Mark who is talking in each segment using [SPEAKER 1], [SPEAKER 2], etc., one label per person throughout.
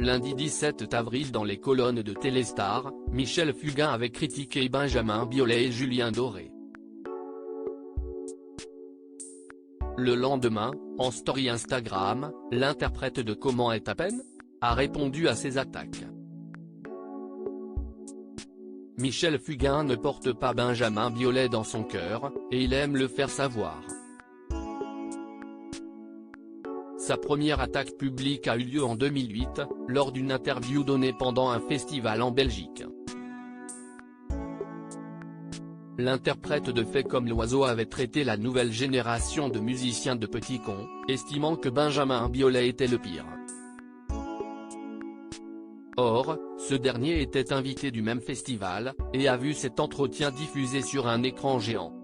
[SPEAKER 1] Lundi 17 avril dans les colonnes de Téléstar, Michel Fugain avait critiqué Benjamin Biolay et Julien Doré. Le lendemain, en story Instagram, l'interprète de Comment est à peine a répondu à ces attaques. Michel Fugain ne porte pas Benjamin Biolay dans son cœur, et il aime le faire savoir. Sa première attaque publique a eu lieu en 2008, lors d'une interview donnée pendant un festival en Belgique. L'interprète de Fait comme l'oiseau avait traité la nouvelle génération de musiciens de petits cons, estimant que Benjamin Biolay était le pire. Or, ce dernier était invité du même festival, et a vu cet entretien diffusé sur un écran géant.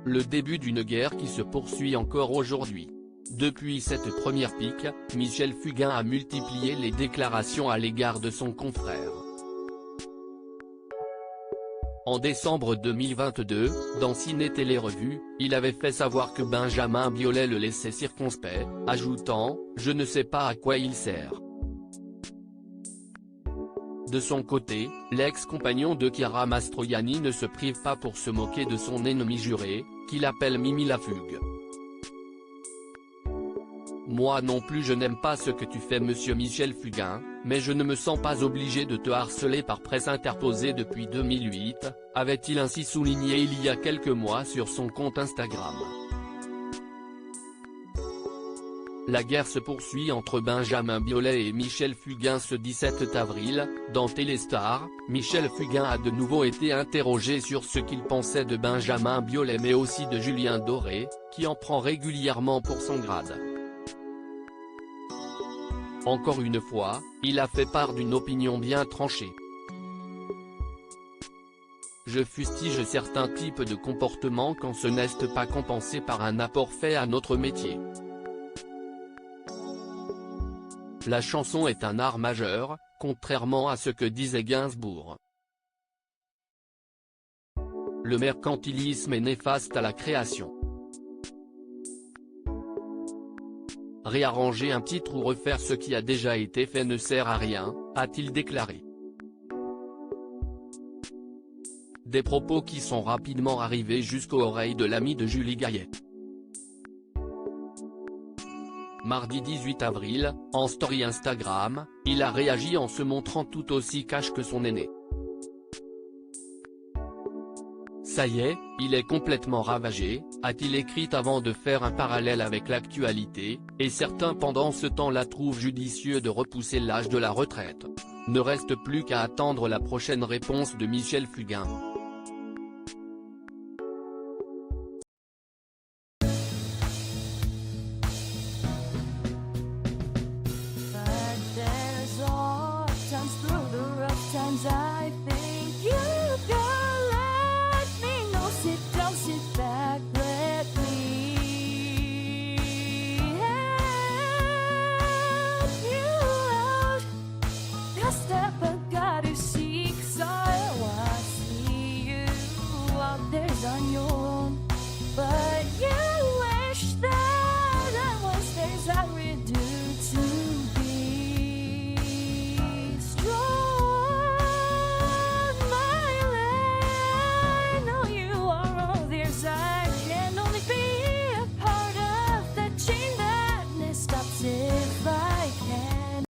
[SPEAKER 1] Le début d'une guerre qui se poursuit encore aujourd'hui. Depuis cette première pique, Michel Fugain a multiplié les déclarations à l'égard de son confrère. En décembre 2022, dans Ciné Télé Revue, il avait fait savoir que Benjamin Biolay le laissait circonspect, ajoutant « Je ne sais pas à quoi il sert ». De son côté, l'ex-compagnon de Chiara Mastroianni ne se prive pas pour se moquer de son ennemi juré, qu'il appelle Mimi Lafugue. Moi non plus je n'aime pas ce que tu fais monsieur Michel Fugain, mais je ne me sens pas obligé de te harceler par presse interposée depuis 2008, avait-il ainsi souligné il y a quelques mois sur son compte Instagram. La guerre se poursuit entre Benjamin Biolay et Michel Fugain ce 17 avril, dans Téléstar, Michel Fugain a de nouveau été interrogé sur ce qu'il pensait de Benjamin Biolay mais aussi de Julien Doré, qui en prend régulièrement pour son grade. Encore une fois, il a fait part d'une opinion bien tranchée. Je fustige certains types de comportements quand ce n'est pas compensé par un apport fait à notre métier. La chanson est un art majeur, contrairement à ce que disait Gainsbourg. Le mercantilisme est néfaste à la création. Réarranger un titre ou refaire ce qui a déjà été fait ne sert à rien, a-t-il déclaré. Des propos qui sont rapidement arrivés jusqu'aux oreilles de l'ami de Julie Gaillet. Mardi 18 avril, en story Instagram, il a réagi en se montrant tout aussi cash que son aîné. Ça y est, il est complètement ravagé, a-t-il écrit avant de faire un parallèle avec l'actualité, et certains pendant ce temps-là trouvent judicieux de repousser l'âge de la retraite. Ne reste plus qu'à attendre la prochaine réponse de Michel Fugain.